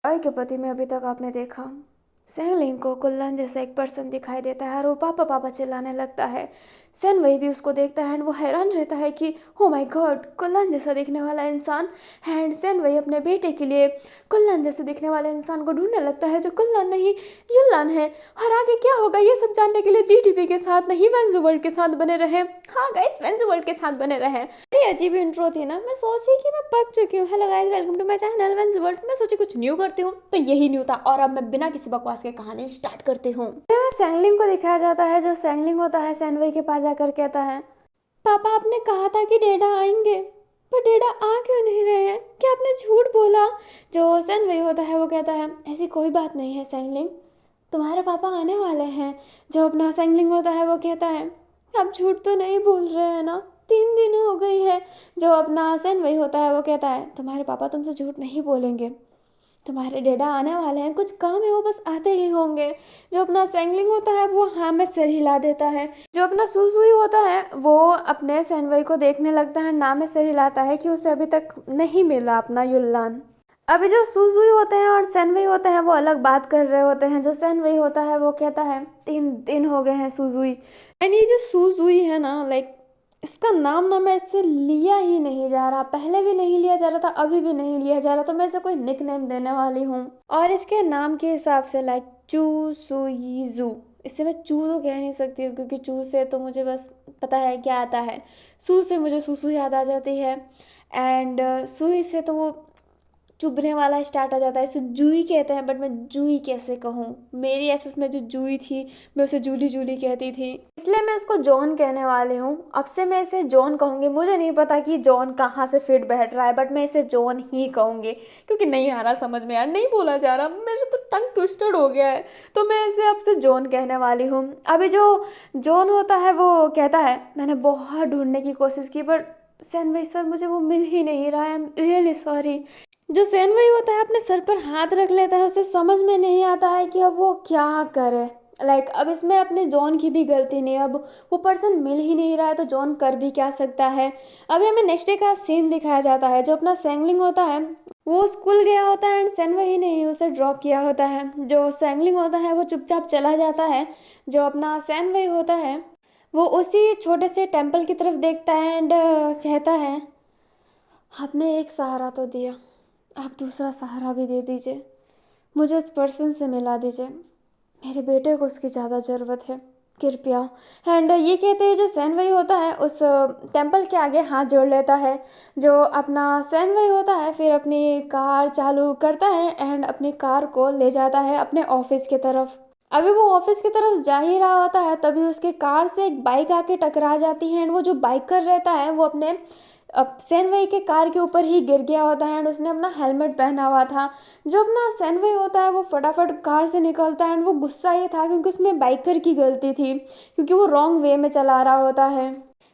आई के पति में अभी तक आपने देखा सेंगलिंग को कुल्लन जैसा एक पर्सन दिखाई देता है और वो पापा पापा चिल्लाने लगता है। सेन वही भी उसको देखता है एंड वो हैरान रहता है कि ओ माय गॉड, कुल्लन जैसा दिखने वाला इंसान। एंड सेन वही अपने बेटे के लिए कुल्लन जैसे दिखने वाले इंसान को ढूंढने लगता है जो कुल्लन नहीं युल्लान है। और आगे क्या होगा ये सब जानने के लिए जीटीपी के साथ नहीं वेंजू वर्ल्ड के साथ बने रहे। हाँ गाइस, वेंजू वर्ल्ड के साथ बने रहे। बड़ी अजीब इंट्रो थी ना, मैं सोची कि मैं पक चुकी हूँ। Hello guys, welcome to my channel Venju world. मैं सोची कुछ न्यू करती हूँ तो यही न्यू था और अब मैं बिना किसी बकवास के कहानी स्टार्ट करती हूँ। सैंगलिंग को दिखाया जाता है। जो सैंगलिंग होता है सैनवई के पास जाकर कहता है, पापा आपने कहा था कि डेडा आएंगे, पर डेडा आ क्यों नहीं रहे हैं? क्या आपने झूठ बोला? जो सैनवई होता है वो कहता है, ऐसी कोई बात नहीं है सैंगलिंग, तुम्हारे पापा आने वाले हैं। जो अपना सैंगलिंग होता है वो कहता है, आप झूठ तो नहीं बोल रहे हैं ना, 3 दिन हो गई है। जो अपना सैनवई होता है वो कहता है, तुम्हारे पापा तुमसे झूठ नहीं बोलेंगे, तुम्हारे डेडा आने वाले हैं, कुछ काम है वो बस आते ही होंगे। जो अपना सैंगलिंग होता है वो हाँ में सिर हिला देता है। जो अपना सुसुई होता है वो अपने सैनवई को देखने लगता है, ना में सिर हिलाता है कि उसे अभी तक नहीं मिला अपना युल्लान। अभी जो सुसुई होते हैं और सैनवई होते हैं वो अलग बात कर रहे होते हैं। जो सैनवई होता है वो कहता है, 3 दिन हो गए हैं सुसुई। एंड ये जो सुसुई है ना, लाइक इसका नाम ना मेरे से लिया ही नहीं जा रहा, पहले भी नहीं लिया जा रहा था, अभी भी नहीं लिया जा रहा, तो मैं इसे कोई निक नेम देने वाली हूँ। और इसके नाम के हिसाब से लाइक चू सुई जू, इससे मैं चू तो कह नहीं सकती हूँ क्योंकि चू से तो मुझे बस पता है क्या आता है, सू से मुझे सुसु याद आ जाती है। एंड सुई से तो वो चुभने वाला स्टार्ट हो जाता है, इसे जूई कहते हैं, बट मैं जूई कैसे कहूँ? मेरी एफएफ में जो जूई थी मैं उसे जूली जूली कहती थी, इसलिए मैं इसको जॉन कहने वाली हूँ। अब से मैं इसे जॉन कहूँगी। मुझे नहीं पता कि जॉन कहाँ से फिट बैठ रहा है, बट मैं इसे जॉन ही कहूँगी क्योंकि नहीं आ रहा समझ में यार, नहीं बोला जा रहा, मेरे तो टंग ट्विस्टेड हो गया है, तो मैं इसे अब से जॉन कहने वाली हूँ। अभी जो जॉन होता है वो कहता है, मैंने बहुत ढूंढने की कोशिश की पर सैन भाई सर मुझे वो मिल ही नहीं रहा है, आई एम रियली सॉरी। जो सैनवई होता है अपने सर पर हाथ रख लेता है, उसे समझ में नहीं आता है कि अब वो क्या करे। लाइक अब इसमें अपने जॉन की भी गलती नहीं, अब वो पर्सन मिल ही नहीं रहा है तो जॉन कर भी क्या सकता है। अभी हमें नेक्स्ट डे का सीन दिखाया जाता है। जो अपना सैंगलिंग होता है वो स्कूल गया होता है एंड सैनवई ने ही उसे ड्रॉप किया होता है। जो सैंगलिंग होता है वो चुपचाप चला जाता है। जो अपना सैनवई होता है वो उसी छोटे से टेम्पल की तरफ देखता है एंड कहता है, आपने एक सहारा तो दिया, आप दूसरा सहारा भी दे दीजिए, मुझे उस पर्सन से मिला दीजिए, मेरे बेटे को उसकी ज़्यादा ज़रूरत है, कृपया। एंड ये कहते हैं जो सैनवई होता है उस टेम्पल के आगे हाथ जोड़ लेता है। जो अपना सैनवई होता है फिर अपनी कार चालू करता है एंड अपनी कार को ले जाता है अपने ऑफिस की तरफ। अभी वो ऑफिस की तरफ जा ही रहा होता है तभी उसके कार से एक बाइक आके टकरा जाती है एंड वो जो बाइकर रहता है वो अपने अब सैनवई के कार के ऊपर ही गिर गया होता है एंड उसने अपना हेलमेट पहना हुआ था। जो अपना सैनवई होता है वो फटाफट कार से निकलता है एंड वो गुस्सा ये था क्योंकि उसमें बाइकर की गलती थी क्योंकि वो रॉन्ग वे में चला रहा होता है।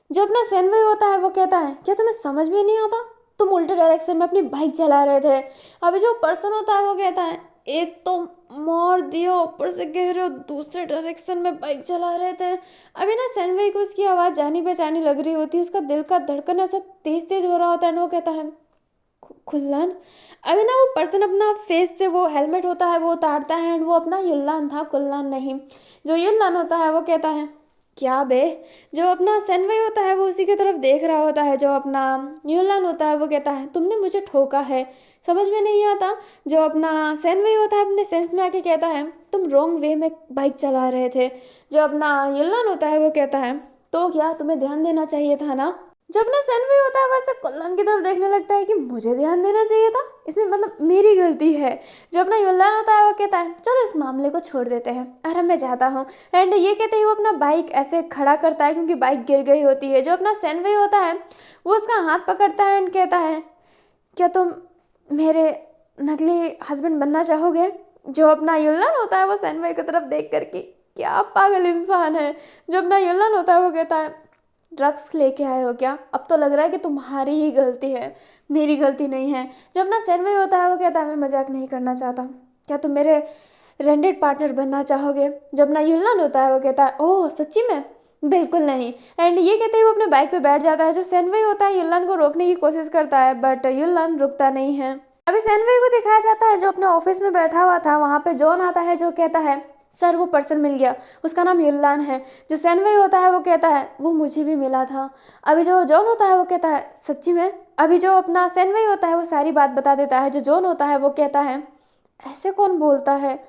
जो अपना सैनवई होता है वो कहता है, क्या तुम्हें समझ में नहीं आता, तुम उल्टे डायरेक्शन में अपनी बाइक चला रहे थे। अभी जो पर्सन होता है वो कहता है, एक तो मार दिया, ऊपर से कह रहे हो दूसरे डायरेक्शन में बाइक चला रहे थे। अभी ना सैनवई को उसकी आवाज़ जानी पहचानी लग रही होती है, उसका दिल का धड़कन ऐसा तेज तेज हो रहा होता है। वो कहता है, खुल्लान। अभी ना वो पर्सन अपना फेस से वो हेलमेट होता है वो उतारता है एंड वो अपना युल्लान था, कुल्लान नहीं। जो युल्लान होता है वो कहता है, क्या बे? जो अपना सैनवई होता है वो उसी की तरफ देख रहा होता है। जो अपना युल्लान होता है वो कहता है, तुमने मुझे ठोका है, समझ में नहीं आता। जो अपना सैनवई होता है अपने सेंस में आके कहता है, तुम रॉन्ग वे में बाइक चला रहे थे। जो अपना युल्लान होता है वो कहता है, तो क्या तुम्हें ध्यान देना चाहिए था ना। जब ना सैनवई होता है वैसे कुल्लान की तरफ देखने लगता है कि मुझे ध्यान देना चाहिए था, इसमें मतलब मेरी गलती है। जो अपना युल्लान होता है वो कहता है, चलो इस मामले को छोड़ देते हैं, अरे मैं जाता हूँ। एंड ये कहते ही वो अपना बाइक ऐसे खड़ा करता है क्योंकि बाइक गिर गई होती है। जो अपना सैनवई होता है वो उसका हाथ पकड़ता है एंड कहता है, क्या तुम मेरे नकली हस्बैंड बनना चाहोगे? जो अपना युल्लान होता है वो सैनवई की तरफ देख करके, क्या पागल इंसान है। जो अपना युल्लान होता है वो कहता है, ड्रग्स लेके आए हो क्या? अब तो लग रहा है कि तुम्हारी ही गलती है, मेरी गलती नहीं है। जब अपना सैनवई होता है वो कहता है, मैं मजाक नहीं करना चाहता, क्या तुम मेरे रेंटेड पार्टनर बनना चाहोगे? जब अपना युल्लान होता है वो कहता है, ओह सच्ची में? बिल्कुल नहीं। एंड ये कहते ही वो अपने बाइक पे बैठ जाता है। जो सैनवई होता है युल्लान को रोकने की कोशिश करता है बट युल्लान रुकता नहीं है। अभी सैनवई को दिखाया जाता है जो अपने ऑफिस में बैठा हुआ था, वहाँ पे जॉन आता है जो कहता है सर वो पर्सन मिल गया, उसका नाम युल्लान है। जो सैनवई होता है वो कहता है वो मुझे भी मिला था। अभी जो जॉन होता है वो कहता है सच्ची में। अभी जो अपना सैनवई होता है वो सारी बात बता देता है। जो जॉन होता है वो कहता है ऐसे कौन बोलता है,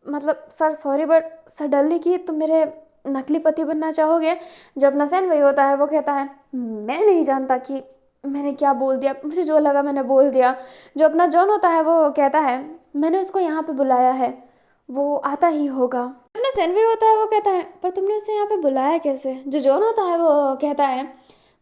मतलब सर सॉरी बट सडनली कि तुम मेरे नकली पति बनना चाहोगे। जो अपना सैन वही होता है वो कहता है मैं नहीं जानता कि मैंने क्या बोल दिया, मुझे जो लगा मैंने बोल दिया। जो अपना जॉन होता है वो कहता है मैंने उसको यहाँ पे बुलाया है, वो आता ही होगा। अपना सैन वही होता है वो कहता है पर तुमने उसे यहाँ पे बुलाया कैसे। जो जॉन होता है वो कहता है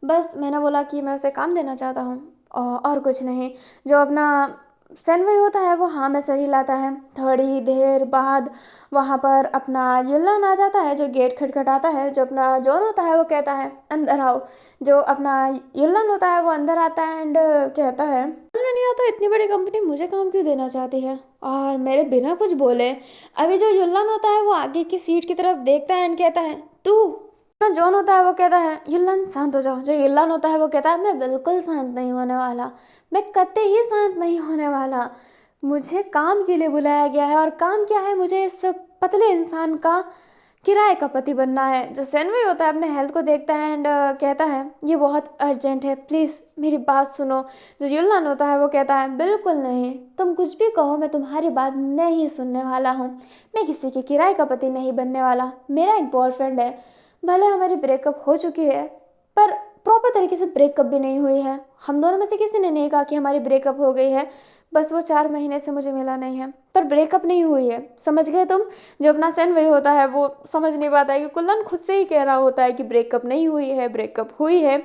बस मैंने बोला कि मैं उसे काम देना चाहता हूँ और कुछ नहीं। जो अपना सैनवई होता है वो हाँ में सर हिलाता है। थोड़ी देर बाद वहाँ पर अपना युल्लान आ जाता है जो गेट खटखटाता है। जो अपना जॉन होता है वो कहता है अंदर आओ। जो अपना युल्लान होता है वो अंदर आता है एंड कहता है समझ में नहीं आता इतनी बड़ी कंपनी मुझे काम क्यों देना चाहती है और मेरे बिना कुछ बोले। अभी जो युल्लान होता है वो आगे की सीट की तरफ देखता है एंड कहता है तू। ना जॉन होता है वो कहता है युल्लान शांत हो जाओ। जो युल्लान होता है वो कहता है मैं बिल्कुल शांत नहीं होने वाला, मैं कतई ही शांत नहीं होने वाला। मुझे काम के लिए बुलाया गया है और काम क्या है, मुझे इस पतले इंसान का किराए का पति बनना है। जो सैनवी होता है अपने हेल्थ को देखता है एंड कहता है ये बहुत अर्जेंट है, प्लीज़ मेरी बात सुनो। जो युल्लान होता है वो कहता है बिल्कुल नहीं, तुम कुछ भी कहो मैं तुम्हारी बात नहीं सुनने वाला हूँ। मैं किसी के किराए का पति नहीं बनने वाला। मेरा एक बॉयफ्रेंड है, भले हमारी ब्रेकअप हो चुकी है पर प्रॉपर तरीके से ब्रेकअप भी नहीं हुई है। हम दोनों में से किसी ने नहीं कहा कि हमारी ब्रेकअप हो गई है, बस वो 4 महीने से मुझे मिला नहीं है पर ब्रेकअप नहीं हुई है, समझ गए तुम। जो अपना सैन वही होता है वो समझ नहीं पाता है कि कुल्लन खुद से ही कह रहा होता है कि ब्रेकअप नहीं हुई है, ब्रेकअप हुई है।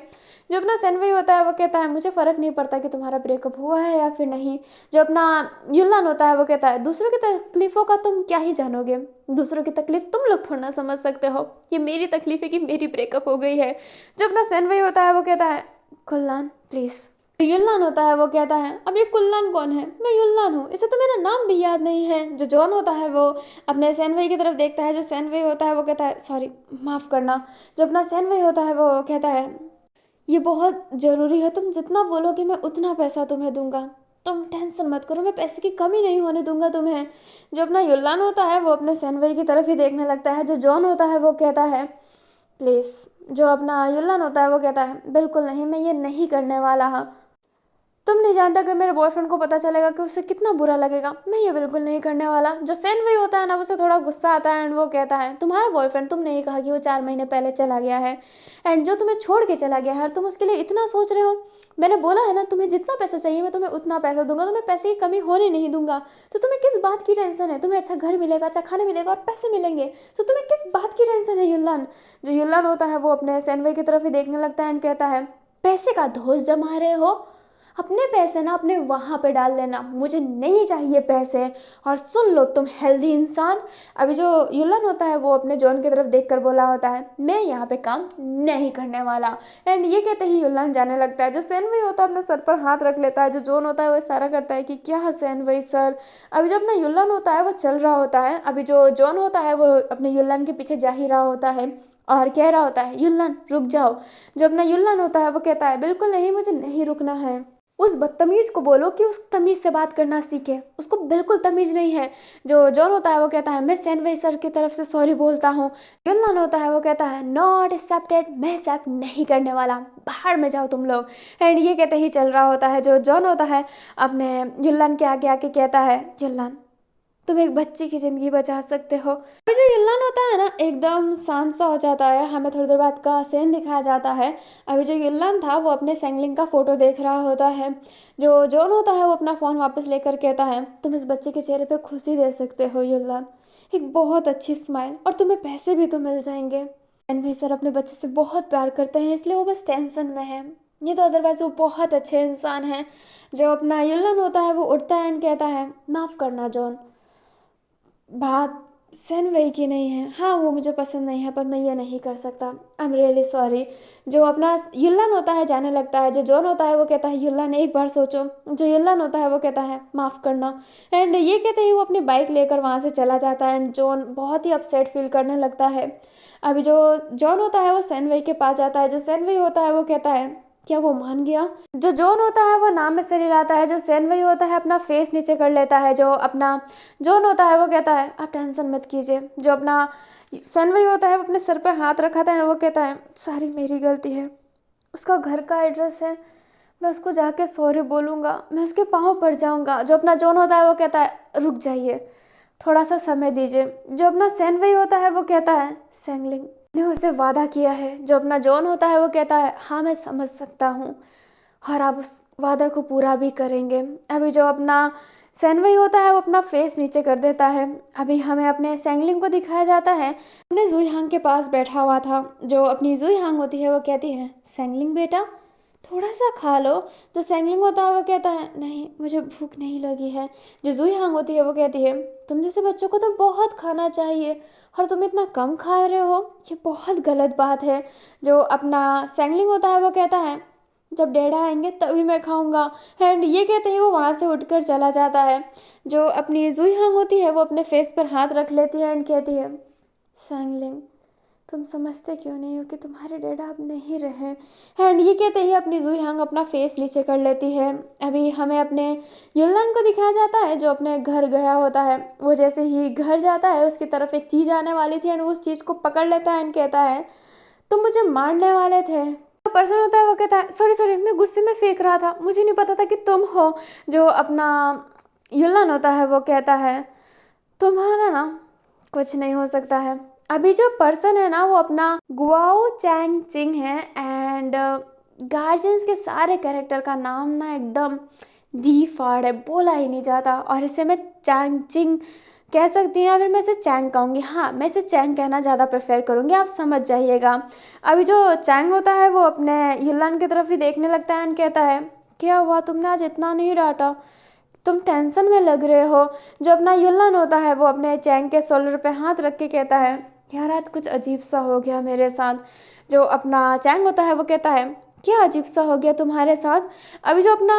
जो अपना सैन वही होता है वो कहता है मुझे फ़र्क नहीं पड़ता कि तुम्हारा ब्रेकअप हुआ है या फिर नहीं। जो अपना युल्लान होता है वो कहता है दूसरों की तकलीफ़ों का तुम क्या ही जानोगे, दूसरों की तकलीफ तुम लोग थोड़ा ना समझ सकते हो, ये मेरी तकलीफ है कि मेरी ब्रेकअप हो गई है। जो अपना सैन वही होता है वो कहता है कुल्लान प्लीज़। युल्लान होता है वो कहता है अब ये कुल्लान कौन है, मैं युल्लान हूँ, इसे तो मेरा नाम भी याद नहीं है। जो जॉन होता है वो अपने सैनवई की तरफ देखता है। जो सैनवई होता है वो कहता है सॉरी माफ़ करना। जो अपना सैनवई होता है वो कहता है ये बहुत ज़रूरी है, तुम जितना बोलोगे मैं उतना पैसा तुम्हें दूंगा, तुम टेंशन मत करो, मैं पैसे की कमी नहीं होने दूंगा तुम्हें। जो अपना युल्लान होता है वो अपने सैनवई की तरफ ही देखने लगता है। जो जॉन होता है वो कहता है प्लीज़। जो अपना युल्लान होता है वो कहता है बिल्कुल नहीं, मैं ये नहीं करने वाला हाँ, तुम नहीं जानता कि मेरे बॉयफ्रेंड को पता चलेगा कि उसे कितना बुरा लगेगा, मैं ये बिल्कुल नहीं करने वाला। जो सैन वही होता है ना उसे थोड़ा गुस्सा आता है एंड वो कहता है तुम्हारा बॉयफ्रेंड, तुमने ही कहा कि वो 4 महीने पहले चला गया है एंड जो तुम्हें छोड़ के चला गया है और तुम उसके लिए इतना सोच रहे हो। मैंने बोला है ना तुम्हें जितना पैसा चाहिए मैं तुम्हें उतना पैसा दूंगा, तुम्हें पैसे की कमी होने नहीं दूंगा। तो तुम्हें किस बात की टेंशन है, तुम्हें अच्छा घर मिलेगा, अच्छा खाना मिलेगा और पैसे मिलेंगे, तो तुम्हें किस बात की टेंशन है युल्लान। जो युल्लान होता है वो अपने सैनवई की तरफ ही देखने लगता है एंड कहता है पैसे का धौंस जमा रहे हो, अपने पैसे ना अपने वहाँ पे डाल लेना, मुझे नहीं चाहिए पैसे। और सुन लो तुम हेल्दी इंसान। अभी जो युल्लान होता है वो अपने जॉन की तरफ देखकर बोला होता है मैं यहाँ पे काम नहीं करने वाला एंड ये कहते ही युल्लान जाने लगता है। जो सैनवई होता है अपने सर पर हाथ रख लेता है। जो जॉन होता है वो इशारा करता है कि क्या सैनवई सर। अभी जो अपना युल्लान होता है वो चल रहा होता है। अभी जो जॉन होता है वो अपने युल्लान के पीछे जा ही रहा होता है और कह रहा होता है युल्लान रुक जाओ। जो अपना युल्लान होता है वो कहता है बिल्कुल नहीं, मुझे नहीं रुकना है। उस बदतमीज को बोलो कि उस तमीज से बात करना सीखे, उसको बिल्कुल तमीज नहीं है। जो जॉन होता है वो कहता है मैं सैनवई सर की तरफ से सॉरी बोलता हूँ। युल्लान होता है वो कहता है नॉट एक्सेप्टेड, मैं एक्सेप्ट नहीं करने वाला, बाहर में जाओ तुम लोग। एंड ये कहते ही चल रहा होता है। जो जॉन होता है अपने युल्लान के आगे आके कहता है युल्लान तुम एक बच्ची की ज़िंदगी बचा सकते हो। अभी जो युल्लान होता है ना एकदम शांत सा हो जाता है। हमें थोड़ी देर बाद का सीन दिखाया जाता है। अभी जो युल्लान था वो अपने सेंगलिंग का फ़ोटो देख रहा होता है। जो जॉन होता है वो अपना फ़ोन वापस लेकर कहता है तुम इस बच्चे के चेहरे पे खुशी दे सकते हो युल्लान, एक बहुत अच्छी स्माइल, और तुम्हें पैसे भी तो मिल जाएंगे। एंड भाई सर अपने बच्चे से बहुत प्यार करते हैं इसलिए वो बस टेंशन में है, ये तो अदरवाइज वो बहुत अच्छे इंसान हैं। जो अपना युल्लान होता है वो उठता है एंड कहता है माफ़ करना जॉन, बात सैनवई की नहीं है, हाँ वो मुझे पसंद नहीं है पर मैं ये नहीं कर सकता, आई एम रियली सॉरी। जो अपना युल्लान होता है जाने लगता है। जो जॉन होता है वो कहता है युल्लान एक बार सोचो। जो युल्लान होता है वो कहता है माफ़ करना एंड ये कहते ही वो अपनी बाइक लेकर वहाँ से चला जाता है एंड जॉन बहुत ही अपसेट फील करने लगता है। अभी जो जॉन होता है वो सैनवई के पास जाता है। जो सैनवई होता है वो कहता है क्या वो मान गया? जो जॉन होता है वो नाम में से हिलाता है, जो सेनवई होता है अपना फेस नीचे कर लेता है, जो अपना जॉन होता है वो कहता है आप टेंशन मत कीजिए, जो अपना सेनवई होता है वो अपने सर पर हाथ रखाता है और वो कहता है सारी मेरी गलती है, उसका घर का एड्रेस है, मैं उसको जाके सॉरी बोलूँगा, मैं उसके पाँव पड़ जाऊँगा। जो अपना जॉन होता है वो कहता है रुक जाइए, थोड़ा सा समय दीजिए। जो अपना सेनवई होता है वो कहता है सेंगलिंग ने उसे वादा किया है। जो अपना जॉन होता है वो कहता है हाँ मैं समझ सकता हूँ और आप उस वादा को पूरा भी करेंगे। अभी जो अपना सेनवई होता है वो अपना फेस नीचे कर देता है। अभी हमें अपने सेंगलिंग को दिखाया जाता है, अपने जुई हांग के पास बैठा हुआ था। जो अपनी जुई हांग होती है वो कहती है सेंगलिंग बेटा थोड़ा सा खा लो। जो सेंगलिंग होता है वो कहता है नहीं मुझे भूख नहीं लगी है। जो जुई हांग होती है वो कहती है तुम जैसे बच्चों को तो बहुत खाना चाहिए और तुम इतना कम खा रहे हो, ये बहुत गलत बात है। जो अपना सेंगलिंग होता है वो कहता है जब डैडा आएंगे तभी मैं खाऊंगा। एंड ये कहते ही वो वहाँ से उठकर चला जाता है। जो अपनी जुई हांग होती है वो अपने फेस पर हाथ रख लेती है एंड कहती है सैंगलिंग तुम समझते क्यों नहीं हो कि तुम्हारे डैडा अब नहीं रहे। एंड ये कहते ही अपनी जुई हांग अपना फेस नीचे कर लेती है। अभी हमें अपने युनलान को दिखाया जाता है जो अपने घर गया होता है। वो जैसे ही घर जाता है उसकी तरफ एक चीज़ आने वाली थी एंड वो उस चीज़ को पकड़ लेता है एंड कहता है तुम मुझे मारने वाले थे। जो पर्सन होता है वो कहता है सॉरी सॉरी मैं गुस्से में फेंक रहा था, मुझे नहीं पता था कि तुम हो। जो अपना युनलान होता है वो कहता है तुम्हारा ना कुछ नहीं हो सकता है। अभी जो पर्सन है ना वो अपना गुआओ चैंग चिंग है एंड गार्जियंस के सारे कैरेक्टर का नाम ना एकदम डी फाड़ है, बोला ही नहीं जाता और इसे मैं चैंग चिंग कह सकती हूँ या फिर मैं इसे चैंग कहूँगी। हाँ मैं इसे चैंग कहना ज़्यादा प्रेफर करूँगी, आप समझ जाइएगा। अभी जो चैंग होता है वो अपने युनलान की तरफ ही देखने लगता है एंड कहता है क्या हुआ तुमने आज इतना नहीं डांटा, तुम टेंशन में लग रहे हो। जो अपना युनलान होता है वो अपने चैंग के शोल्डर पे हाथ रख के कहता है यार आज कुछ अजीब सा हो गया मेरे साथ। जो अपना चैंग होता है वो कहता है क्या अजीब सा हो गया तुम्हारे साथ। अभी जो अपना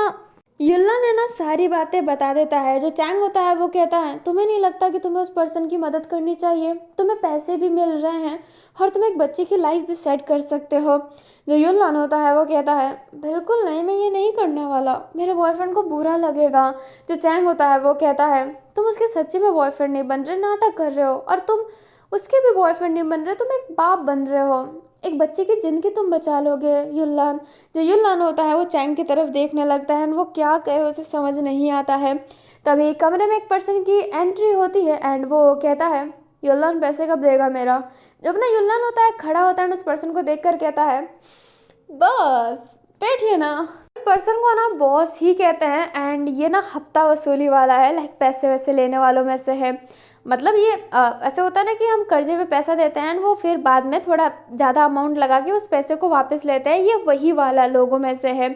युनलान है ना सारी बातें बता देता है। जो चैंग होता है वो कहता है तुम्हें नहीं लगता कि तुम्हें उस पर्सन की मदद करनी चाहिए, तुम्हें पैसे भी मिल रहे हैं और तुम एक बच्चे की लाइफ भी सेट कर सकते हो। जो युनलान होता है वो कहता है बिल्कुल नहीं मैं ये नहीं करने वाला, मेरे बॉयफ्रेंड को बुरा लगेगा। जो चैंग होता है वो कहता है तुम उसके सच्चे में बॉयफ्रेंड नहीं बन रहे, नाटक कर रहे हो और तुम उसके भी बॉयफ्रेंड नहीं बन रहे, तुम एक बाप बन रहे हो, एक बच्चे की ज़िंदगी तुम बचा लोगे युनलान। जो युनलान होता है वो चैंग की तरफ देखने लगता है एंड वो क्या कहे उसे समझ नहीं आता है। तभी कमरे में एक पर्सन की एंट्री होती है एंड वो कहता है युनलान पैसे कब देगा मेरा। जब ना युनलान होता है खड़ा होता है उस पर्सन को देखकर कहता है बस बैठिए ना। इस पर्सन को ना बॉस ही कहते हैं एंड ये ना हफ्ता वसूली वाला है, लाइक पैसे वैसे लेने वालों में से है। मतलब ये ऐसे होता है ना कि हम कर्जे पे पैसा देते हैं एंड वो फिर बाद में थोड़ा ज़्यादा अमाउंट लगा के उस पैसे को वापस लेते हैं, ये वही वाला लोगों में से है।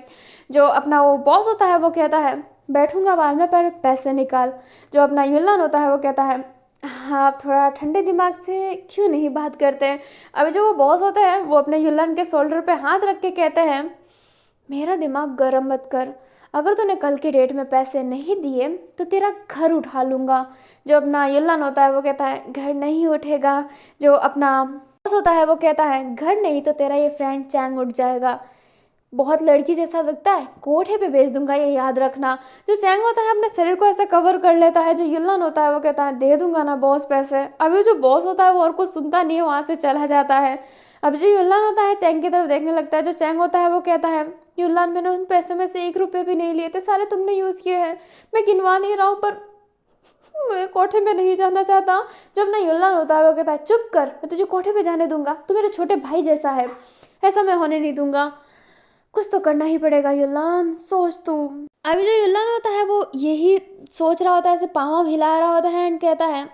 जो अपना वो बॉस होता है वो कहता है बैठूंगा बाद में पर पैसे निकाल। जो अपना युनलान होता है वो कहता है हाँ आप थोड़ा ठंडे दिमाग से क्यों नहीं बात करते हैं। अभी जो वो बॉस होते हैं वो अपने युनलान के शोल्डर पे हाथ रख के कहते हैं मेरा दिमाग गर्म मत कर, अगर तूने कल की डेट में पैसे नहीं दिए तो तेरा घर उठा लूँगा। जो अपना युनलान होता है वो कहता है घर नहीं उठेगा। जो अपना बॉस होता है वो कहता है घर नहीं तो तेरा ये फ्रेंड चैंग उठ जाएगा, बहुत लड़की जैसा लगता है, कोठे पे भेज दूंगा ये याद रखना। जो चैंग होता है अपने शरीर को ऐसे कवर कर लेता है। जो युनलान होता है वो कहता है दे दूंगा ना बॉस पैसे। अभी जो बॉस होता है वो और कुछ सुनता नहीं है, वहाँ से चला जाता है। अब जो युनलान होता है चैंग की तरफ देखने लगता है। जो चैंग होता है वो कहता है युनलान मैंने उन पैसे में से 1 रुपये भी नहीं लिए थे, सारे तुमने यूज़ किए हैं, मैं गिनवा नहीं रहा हूँ पर मैं कोठे में नहीं जाना चाहता। जब ना युनलान होता है वो कहता है चुप कर, मैं तुझे कोठे पे जाने दूंगा, तू मेरे छोटे भाई जैसा है, ऐसा मैं होने नहीं दूंगा, कुछ तो करना ही पड़ेगा युनलान, सोच तू। अभी जो युनलान होता है वो यही सोच रहा होता है, ऐसे पाँव हिला रहा होता है एंड कहता है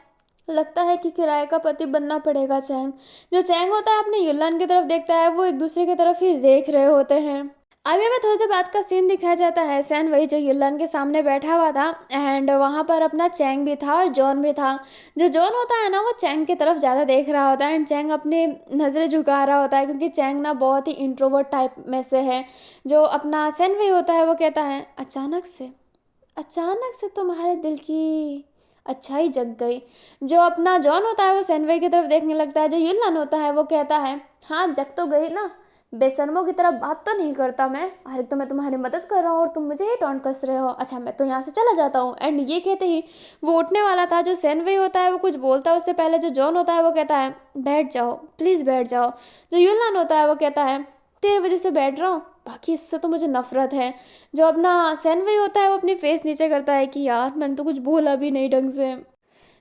लगता है कि किराए का पति बनना पड़ेगा चैंग। जो चैंग होता है अपने युनलान की तरफ देखता है, वो एक दूसरे की तरफ ही देख रहे होते हैं। अभी हमें थोड़ी देर बाद का सीन दिखाया जाता है। सैन वही जो युनलान के सामने बैठा हुआ था एंड वहाँ पर अपना चैंग भी था और जॉन भी था। जो जॉन होता है ना वो चैंग की तरफ ज़्यादा देख रहा होता है एंड चैंग अपने नज़रें झुका रहा होता है क्योंकि चैंग ना बहुत ही इंट्रोवर्ट टाइप में से है। जो अपना सैन वही होता है वो कहता है अचानक से तुम्हारे दिल की अच्छाई जग गई। जो अपना जॉन होता है वो सैनवई की तरफ देखने लगता है। जो युनलान होता है वो कहता है हाँ जग तो गई ना, बेशर्मों की तरह बात तो नहीं करता मैं, अरे तो मैं तुम्हारी मदद कर रहा हूँ और तुम मुझे ही टॉन्ट कस रहे हो, अच्छा मैं तो यहाँ से चला जाता हूँ। एंड ये कहते ही वो उठने वाला था। जो सेनवे होता है वो कुछ बोलता है उससे पहले जो जॉन होता है वो कहता है बैठ जाओ प्लीज़ बैठ जाओ। जो युलान होता है वो कहता है तेरे वजह से बैठ रहा हूँ, बाकी इससे तो मुझे नफरत है। जो अपना सेनवे होता है वो अपनी फेस नीचे करता है कि यार मैंने तो कुछ बोला भी नहीं ढंग से।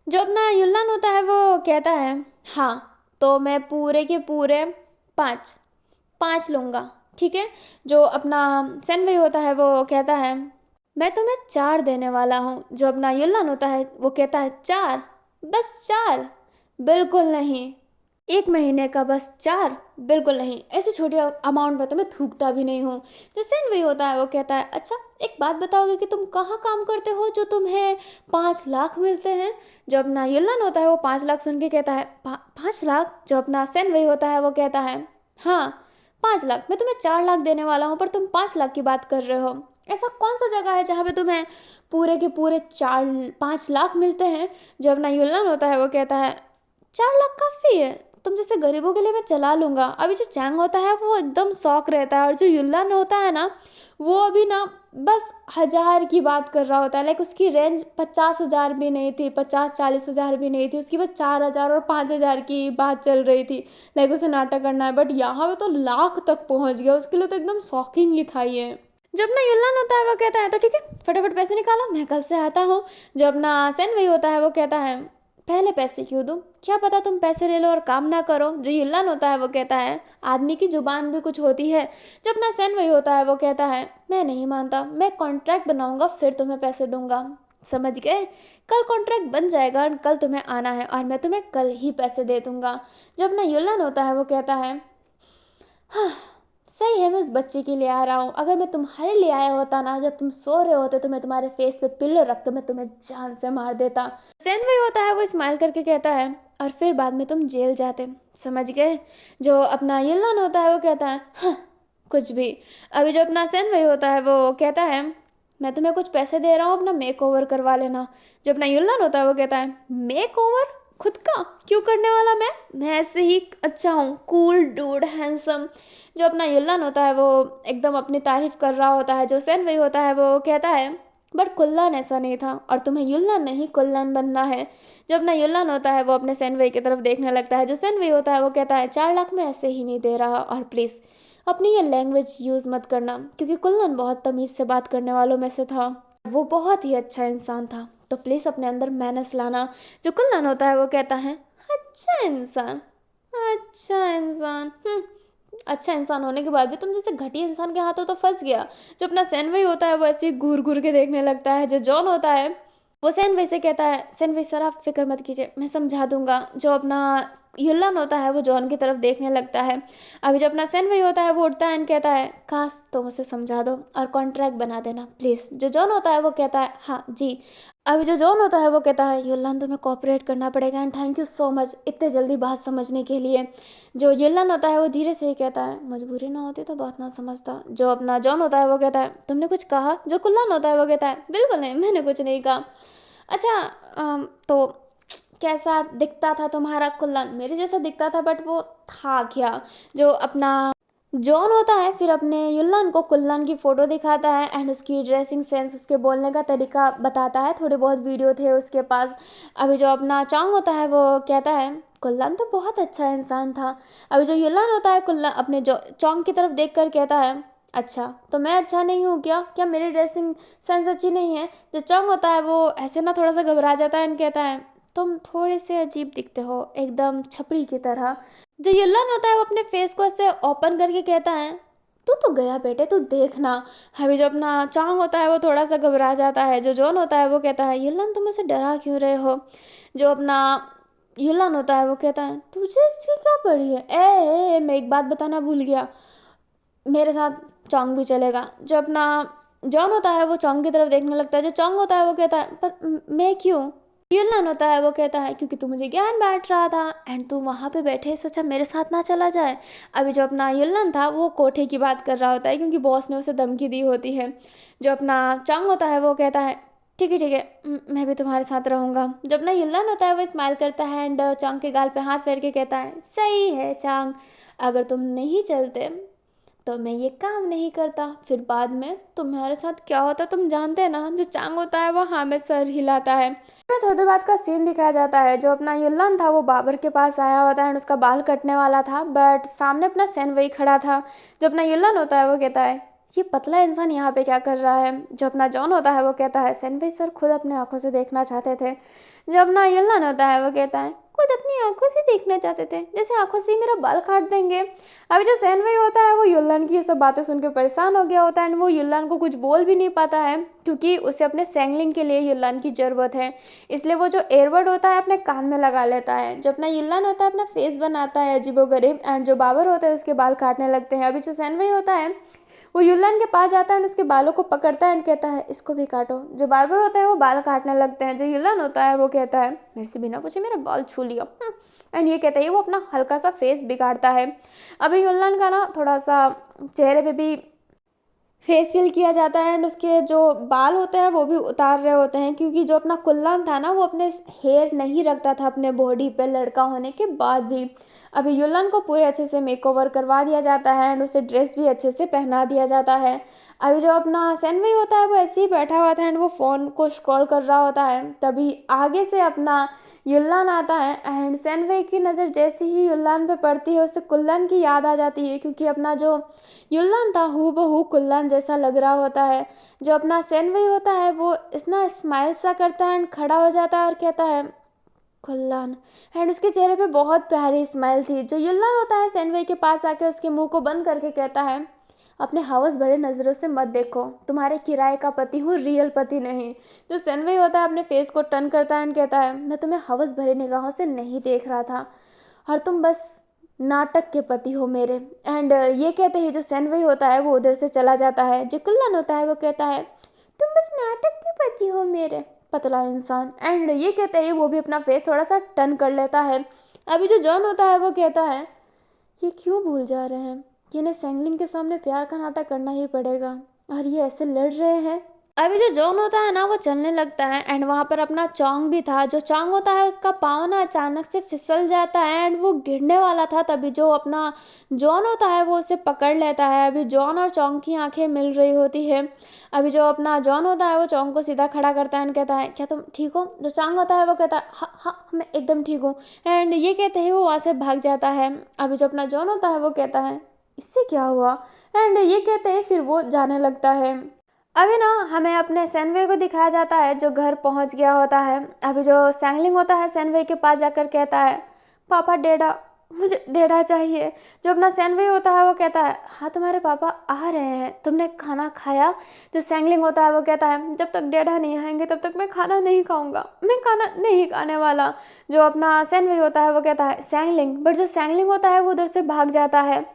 जो अपना युल्लान होता है वो कहता है हाँ तो मैं पूरे के पूरे 5 5 लूँगा, ठीक है। जो अपना सेनवे होता है वो कहता है मैं तुम्हें 4 देने वाला हूँ। जो अपना युल्लान होता है वो कहता है 4, बस 4? बिल्कुल नहीं। 1 महीने का बस 4? बिल्कुल नहीं, ऐसे छोटे अमाउंट में तो मैं थूकता भी नहीं हूँ। जो सेनवे होता है वो कहता है अच्छा एक बात बताओगे कि तुम कहाँ काम करते हो जो तुम्हें 5 लाख मिलते हैं? जो अपना युल्लान होता है वो 5 लाख सुन के कहता है 5 लाख? जो अपना सेनवे होता है वो कहता है हाँ 5 लाख, मैं तुम्हें 4 लाख देने वाला हूँ पर तुम 5 लाख की बात कर रहे हो। ऐसा कौन सा जगह है जहाँ पे तुम्हें पूरे के पूरे 5 लाख मिलते हैं? जो अपना युल्लान होता है वो कहता है 4 लाख काफ़ी है, तुम जैसे गरीबों के लिए मैं चला लूँगा। अभी जो चैंग होता है वो एकदम शौक रहता है और जो युल्लान होता है ना वो अभी ना बस 1,000 की बात कर रहा होता है। लाइक उसकी रेंज 50,000 भी नहीं थी, 50-40 हज़ार भी नहीं थी, उसकी बस 4,000 और 5,000 की बात चल रही थी। लाइक उसे नाटक करना है, बट यहाँ पे तो लाख तक पहुँच गया, उसके लिए तो एकदम शॉकिंग ही था ये। जब ना युल्लान होता है वो कहता है तो ठीक है फटाफट पैसे निकालो मैं कल से आता हूँ। जब अपना सेन वही होता है वो कहता है पहले पैसे क्यों दूँ, क्या पता तुम पैसे ले लो और काम ना करो। जो युल्लान होता है वो कहता है आदमी की जुबान भी कुछ होती है। जब अपना सेन वही होता है वो कहता है मैं नहीं मानता, मैं कॉन्ट्रैक्ट बनाऊंगा फिर तुम्हें पैसे दूंगा, समझ गए? कल कॉन्ट्रैक्ट बन जाएगा और कल तुम्हें आना है और मैं तुम्हें कल ही पैसे दे दूंगा। जब ना युल्लान होता है वो कहता है हाँ सही है मैं उस बच्चे के लिए आ रहा हूँ, अगर मैं तुम्हारे लिए आया होता ना जब तुम सो रहे होते तो मैं तुम्हारे फेस पे पिल्लो रख के मैं तुम्हें जान से मार देता। सेन वही होता है वो स्माइल करके कहता है और फिर बाद में तुम जेल जाते, समझ गए? जो अपना युल्लान होता है वो कहता है हाँ कुछ भी। अभी जो अपना सेन वही होता है वो कहता है मैं तुम्हें कुछ पैसे दे रहा हूँ अपना मेक ओवर करवा लेना। जो अपना युल्लान होता है वो कहता है मेक ओवर खुद का क्यों करने वाला मैं ऐसे ही अच्छा हूँ, कूल डूड हैंडसम। जो अपना युल्लान होता है वो एकदम अपनी तारीफ कर रहा होता है। जो सेन वही होता है वो कहता है बट कुल्लान ऐसा नहीं था और तुम्हें युल्लान नहीं कुल्लान बनना है। जो अपना युल्लान होता है वो अपने सेन वही की तरफ देखने लगता है। जो सेन वही होता है वो कहता है 4 लाख में ऐसे ही नहीं दे रहा और प्लीज़ अपनी ये लैंग्वेज यूज़ मत करना, क्योंकि कुल्लान बहुत तमीज़ से बात करने वालों में से था, वो बहुत ही अच्छा इंसान था, तो प्लीज़ अपने अंदर मैनर्स लाना। जो कुल्लान होता है वो कहता है अच्छा इंसान, अच्छा इंसान, अच्छा इंसान होने के बाद भी तुम जैसे घटिया इंसान के हाथों तो फंस गया। जो अपना सेनवई होता है वो ऐसे ही घूर घूर के देखने लगता है। जो जॉन होता है वो सेनवई से कहता है सेनवई सर आप फिक्र मत कीजिए मैं समझा दूंगा। जो अपना युल्लान होता है वो जॉन की तरफ देखने लगता है। अभी जो अपना सेनवई होता है वो उठता है एंड कहता है काश तुम उसे समझा दो और कॉन्ट्रैक्ट बना देना प्लीज़। जो जॉन होता है वो कहता है हाँ जी। अभी जो जॉन होता है वो कहता है युल्लान तुम्हें कोऑपरेट करना पड़ेगा and thank you so much इतने जल्दी बात समझने के लिए। जो युल्लान होता है वो धीरे से ही कहता है मजबूरी ना होती तो बात ना समझता। जो अपना जॉन होता है वो कहता है तुमने कुछ कहा? जो कुल्लान होता है वो कहता है बिल्कुल नहीं मैंने कुछ नहीं कहा। अच्छा तो कैसा दिखता था तुम्हारा कुल्लान? मेरे जैसा दिखता था बट वो था क्या? जो अपना जॉन होता है फिर अपने युल्लान को कुल्लान की फ़ोटो दिखाता है एंड उसकी ड्रेसिंग सेंस उसके बोलने का तरीका बताता है, थोड़े बहुत वीडियो थे उसके पास। अभी जो अपना चॉन्ग होता है वो कहता है कुल्लान तो बहुत अच्छा इंसान था। अभी जो युल्लान होता है कुल्लान अपने जो चॉन्ग की तरफ देख कर कहता है अच्छा तो मैं अच्छा नहीं हूँ क्या? क्या मेरी ड्रेसिंग सेंस अच्छी नहीं है? जो चॉन्ग होता है वो ऐसे ना थोड़ा सा घबरा जाता है एंड कहता है तुम थोड़े से अजीब दिखते हो एकदम छपरी की तरह। जो युल्लान होता है वो अपने फेस को ऐसे ओपन करके कहता है तू तो गया बेटे तू देखना। अभी जो अपना चांग होता है वो थोड़ा सा घबरा जाता है। जो जॉन होता है वो कहता है युल्लान तुम ऐसे डरा क्यों रहे हो? जो अपना युल्लान होता है वो कहता है तुझे इसकी क्या पड़ी है? मैं एक बात बताना भूल गया, मेरे साथ चौंग भी चलेगा। जो अपना जॉन होता है वो चौंग की तरफ देखने लगता है। जो चौंग होता है वो कहता है पर मैं क्यों? युल्लान होता है वो कहता है क्योंकि तू मुझे ज्ञान बांट रहा था एंड तू वहाँ पे बैठे इससे अच्छा मेरे साथ ना चला जाए। अभी जो अपना युल्लान था वो कोठे की बात कर रहा होता है क्योंकि बॉस ने उसे धमकी दी होती है। जो अपना चांग होता है वो कहता है ठीक है मैं भी तुम्हारे साथ रहूँगा। जब ना युल्लान होता है वो स्माइल करता है एंड चांग के गाल पे हाथ फेर के कहता है सही है चांग, अगर तुम नहीं चलते तो मैं ये काम नहीं करता, फिर बाद में तुम्हारे साथ क्या होता तुम जानते हैं ना, जो चांग होता है वो हाँ में सर हिलाता है। में थोड़ी देर बाद का सीन दिखाया जाता है, जो अपना युल्लान था वो बाबर के पास आया होता है, उसका बाल कटने वाला था, बट सामने अपना सेन वही खड़ा था। जो अपना युल्लान होता है वो कहता है ये पतला इंसान यहाँ पे क्या कर रहा है। जो अपना जॉन होता है वो कहता है सेन वही सर खुद अपने आंखों से देखना चाहते थे। जो अपना युल्लान होता है वो कहता है खुद अपनी आंखों से देखना चाहते थे, जैसे आंखों से ही मेरा बाल काट देंगे। अभी जो सेन वही होता है वो युल्लान की ये सब बातें सुन के परेशान हो गया होता है, एंड वो युल्लान को कुछ बोल भी नहीं पाता है, क्योंकि उसे अपने सैंगलिंग के लिए युल्लान की ज़रूरत है। इसलिए वो जो एयरबड होता है अपने कान में लगा लेता है। जो अपना युल्लान होता है अपना फेस बनाता है अजीबोगरीब, एंड जो बाबर होता है उसके बाल काटने लगते हैं। अभी जो सेन वही होता है वो युल्लान के पास जाता है और उसके बालों को पकड़ता है एंड कहता है इसको भी काटो। जो बार्बर होता है वो बाल काटने लगते हैं। जो युल्लान होता है वो कहता है मेरे से बिना पूछे मेरा बाल छू लिया, एंड ये कहता है वो अपना हल्का सा फेस बिगाड़ता है। अभी युल्लान का ना थोड़ा सा चेहरे पे भी फेशियल किया जाता है, एंड उसके जो बाल होते हैं वो भी उतार रहे होते हैं, क्योंकि जो अपना कुल्लान था ना वो अपने हेयर नहीं रखता था अपने बॉडी पे लड़का होने के बाद भी। अभी युल्लान को पूरे अच्छे से मेकओवर करवा दिया जाता है एंड उसे ड्रेस भी अच्छे से पहना दिया जाता है। अभी जो अपना सेनवई होता है वो ऐसे ही बैठा हुआ था एंड वो फ़ोन को स्क्रॉल कर रहा होता है, तभी आगे से अपना युल्लान आता है, एंड सेनवई की नज़र जैसे ही युल्लान पे पड़ती है उसे कुल्लान की याद आ जाती है, क्योंकि अपना जो युल्लान था हूबहू कुल्लान जैसा लग रहा होता है। जो अपना सेनवई होता है वो इतना स्माइल सा करता है एंड खड़ा हो जाता है और कहता है कुल्लान, एंड उसके चेहरे पे बहुत प्यारी स्माइल थी। जो युल्लान होता है सेनवई के पास आके उसके मुंह को बंद करके कहता है अपने हवस भरे नज़रों से मत देखो, तुम्हारे किराए का पति हूँ, रियल पति नहीं। जो सेनवई होता है अपने फेस को टर्न करता है एंड कहता है मैं तुम्हें हवस भरे निगाहों से नहीं देख रहा था और तुम बस नाटक के पति हो मेरे। एंड ये कहते ही जो सेनवई होता है वो उधर से चला जाता है। जो कुल्लान होता है वो कहता है तुम बस नाटक के पति हो मेरे, पतला इंसान। एंड ये कहते ही वो भी अपना फेस थोड़ा सा टर्न कर लेता है। अभी जो जॉन होता है वो कहता है ये क्यों भूल जा रहे हैं कि इन्हें सैंगलिंग के सामने प्यार का नाटक करना ही पड़ेगा और ये ऐसे लड़ रहे हैं। अभी जो जॉन होता है ना वो चलने लगता है एंड वहाँ पर अपना चोंग भी था। जो चोंग होता है उसका पाँव ना अचानक से फिसल जाता है एंड वो गिरने वाला था, तभी जो अपना जॉन होता है वो उसे पकड़ लेता है। अभी जॉन और चोंग की आंखें मिल रही होती है। अभी जो अपना जॉन होता है वो चोंग को सीधा खड़ा करता है एंड कहता है क्या तुम ठीक हो। जो चांग होता है वो कहता है हाँ हाँ मैं एकदम ठीक हूँ, एंड ये कहते ही वो वहाँ से भाग जाता है। अभी जो अपना जॉन होता है वो कहता है इससे क्या हुआ, एंड ये कहते ही फिर वो जाने लगता है। अभी ना हमें अपने सेनवे को दिखाया जाता है जो घर पहुंच गया होता है। अभी जो सैंगलिंग होता है सेनवे के पास जाकर कहता है पापा डेडा, मुझे डेडा चाहिए। जो अपना सेनवे होता है वो कहता है हाँ तुम्हारे पापा आ रहे हैं, तुमने खाना खाया। जो सैंगलिंग होता है वो कहता है जब तक डेडा नहीं आएंगे तब तक मैं खाना नहीं खाऊंगा, मैं खाना नहीं खाने वाला। जो अपना सेनवे होता है वो कहता है सैंगलिंग, बट जो सैंगलिंग होता है वो उधर से भाग जाता है।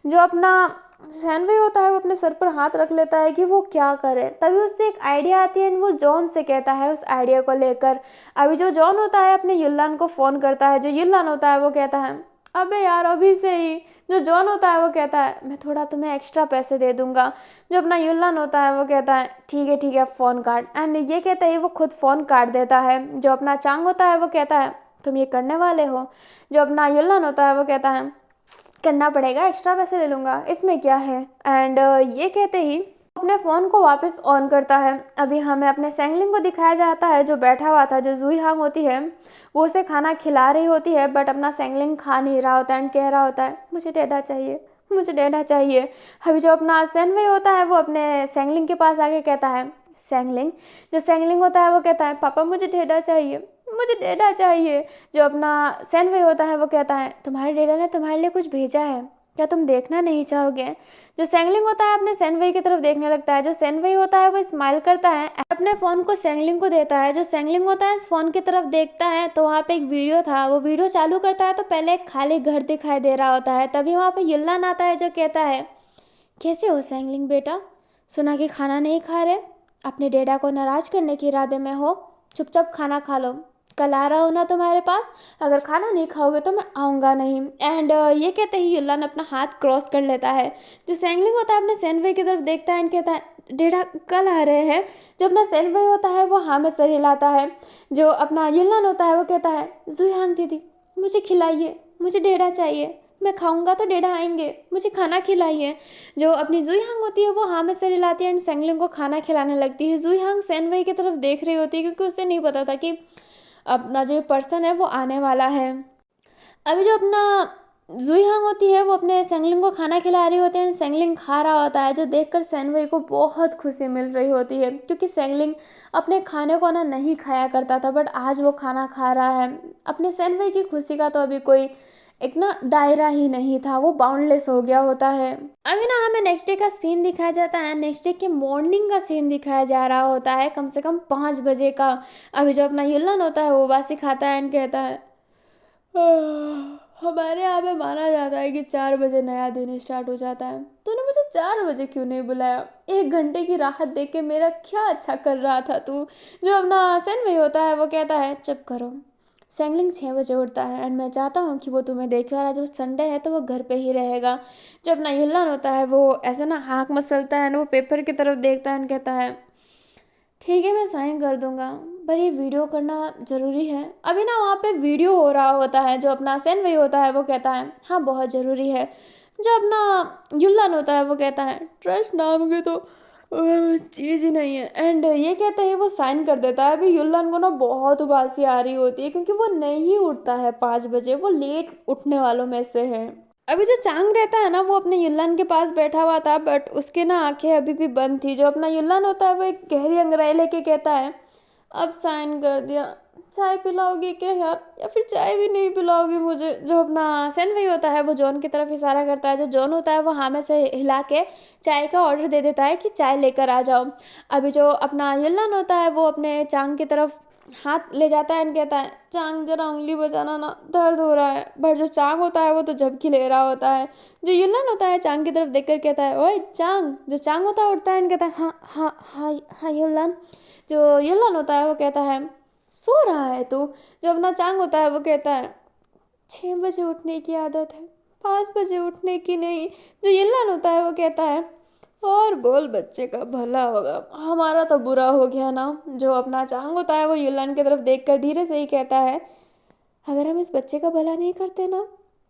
जो अपना सैनवे होता है वो अपने सर पर हाथ रख लेता है कि वो क्या करे, तभी उससे एक आइडिया आती है वो जॉन से कहता है उस आइडिया को लेकर। अभी जो जॉन होता है अपने युल्लान को फ़ोन करता है। जो युल्लान होता है वो कहता है अबे यार अभी से ही। जो जॉन होता है वो कहता है मैं थोड़ा तुम्हें एक्स्ट्रा पैसे दे दूंगा। जो अपना युल्लान होता है वो कहता है ठीक है फ़ोन काट, एंड ये कहते ही वो खुद फ़ोन काट देता है। जो अपना चांग होता है वो कहता है तुम ये करने वाले हो। जो अपना युल्लान होता है वो कहता है करना पड़ेगा, एक्स्ट्रा पैसे ले लूँगा, इसमें क्या है। एंड ये कहते ही अपने फ़ोन को वापस ऑन करता है। अभी हमें अपने सैंगलिंग को दिखाया जाता है जो बैठा हुआ था। जो जुई हांग होती है वो उसे खाना खिला रही होती है, बट अपना सैंगलिंग खा नहीं रहा होता एंड कह रहा होता है मुझे डेडा चाहिए, मुझे डेडा चाहिए। अभी जो अपना सेनवे होता है वो अपने सैंगलिंग के पास आके कहता है सैंगलिंग। जो सैंगलिंग होता है वो कहता है पापा मुझे डेडा चाहिए, मुझे डेडा चाहिए। जो अपना सेनवे होता है वो कहता है तुम्हारे डेडा ने तुम्हारे लिए कुछ भेजा है, क्या तुम देखना नहीं चाहोगे। जो सैंगलिंग होता है अपने सैनवे की तरफ देखने लगता है। जो सैनवे होता है वो स्माइल करता है, अपने फ़ोन को सैंगलिंग को देता है। जो सैंगलिंग होता है इस फ़ोन की तरफ देखता है तो वहाँ पे एक वीडियो था, वो वीडियो चालू करता है तो पहले एक खाली घर दिखाई दे रहा होता है। तभी वहाँ पे युल्लान आता है जो कहता है कैसे हो सैंगलिंग बेटा, सुना कि खाना नहीं खा रहे, अपने डेडा को नाराज़ करने के इरादे में हो, चुपचाप खाना खा लो, कल आ रहा हूँ ना तुम्हारे पास, अगर खाना नहीं खाओगे तो मैं आऊँगा नहीं। एंड ये कहते ही युल्लान अपना हाथ क्रॉस कर लेता है। जो सैंगलिंग होता है अपने सैनवे की तरफ देखता है एंड कहता है डेढ़ा कल आ रहे हैं। जो अपना सैनवे होता है वो हाँ में सर हिलाता है। जो अपना युल्लान होता है वो कहता है जुयांग दीदी मुझे खिलाइए, मुझे डेढ़ा चाहिए, मैं खाऊंगा तो डेढ़ा आएंगे, मुझे खाना खिलाइए। जो अपनी जुई हांग होती है वो हाँ में सर हिलाती है एंड सेंगलिंग को खाना खिलाने लगती है। जुई हांग सेन वही की तरफ देख रही होती है क्योंकि उसे नहीं पता था कि अपना जो पर्सन है वो आने वाला है। अभी जो अपना जुई हांग होती है वो अपने सेंगलिंग को खाना खिला रही होती है एंड सेंगलिंग खा रहा होता है, जो देखकर सेनवई को बहुत खुशी मिल रही होती है क्योंकि सेंगलिंग अपने खाने को ना नहीं खाया करता था बट आज वो खाना खा रहा है। अपने सेनवई की खुशी का तो अभी कोई एक ना दायरा ही नहीं था, वो बाउंडलेस हो गया होता है। अभी ना हमें नेक्स्ट डे का सीन दिखाया जाता है, नेक्स्ट डे के मॉर्निंग का सीन दिखाया जा रहा होता है, कम से कम 5 बजे का। अभी जो अपना युल्लन होता है वो बासी खाता है एंड कहता है हमारे यहाँ पे माना जाता है कि 4 बजे नया दिन स्टार्ट हो जाता है। तूने मुझे 4 बजे क्यों नहीं बुलाया? 1 घंटे की राहत देख के मेरा क्या अच्छा कर रहा था तू? जो अपना सेन भाई होता है वो कहता है चुप करो। सेंगलिंग 6 बजे उठता है एंड मैं चाहता हूँ कि वो तुम्हें देखे और आज वो संडे है तो वो घर पे ही रहेगा। जो अपना युल्लन होता है वो ऐसे ना हाथ मसलता है एंड वो पेपर की तरफ देखता है एंड कहता है ठीक है मैं साइन कर दूंगा पर ये वीडियो करना ज़रूरी है। अभी ना वहाँ पे वीडियो हो रहा होता है, जो अपना सेन वही होता है वो कहता है हाँ बहुत ज़रूरी है। जो अपना युल्लान होता है वो कहता है ट्रस्ट नाम की तो चीज़ ही नहीं है एंड ये कहते ही वो साइन कर देता है। अभी युल्लान को ना बहुत उबासी आ रही होती है क्योंकि वो नहीं उठता है 5 बजे, वो लेट उठने वालों में से है। अभी जो चांग रहता है ना वो अपने युल्लान के पास बैठा हुआ था बट उसके ना आंखें अभी भी बंद थी। जो अपना युल्लान होता है वो एक गहरी अंगड़ाई लेके कहता है अब साइन कर दिया, चाय पिलाओगी क्या यार, या फिर चाय भी नहीं पिलाओगी मुझे? जो अपना सेन वही होता है वो जॉन की तरफ इशारा करता है। जो जॉन होता है वो हाँ में से हिला के चाय का ऑर्डर दे देता है कि चाय लेकर आ जाओ। अभी जो अपना युल्लान होता है वो अपने चांग की तरफ हाथ ले जाता है एंड कहता है चांग जरा उंगली बचाना ना, दर्द हो रहा है। बट जो चांग होता है वो तो झपकी ले रहा होता है। जो युल्लान होता है चांग की तरफ देखकर कहता है ओए चांग। जो चांग होता है उठता है एंड कहता है हाँ हाँ हाँ हाँ युल्लान। जो युल्लान होता है वो कहता है सो रहा है तू? जो अपना चांग होता है वो कहता है 6 बजे उठने की आदत है, 5 बजे उठने की नहीं। जो युल्लान होता है वो कहता है और बोल बच्चे का भला होगा, हमारा तो बुरा हो गया ना। जो अपना चांग होता है वो युल्लान की तरफ देखकर धीरे से ही कहता है अगर हम इस बच्चे का भला नहीं करते ना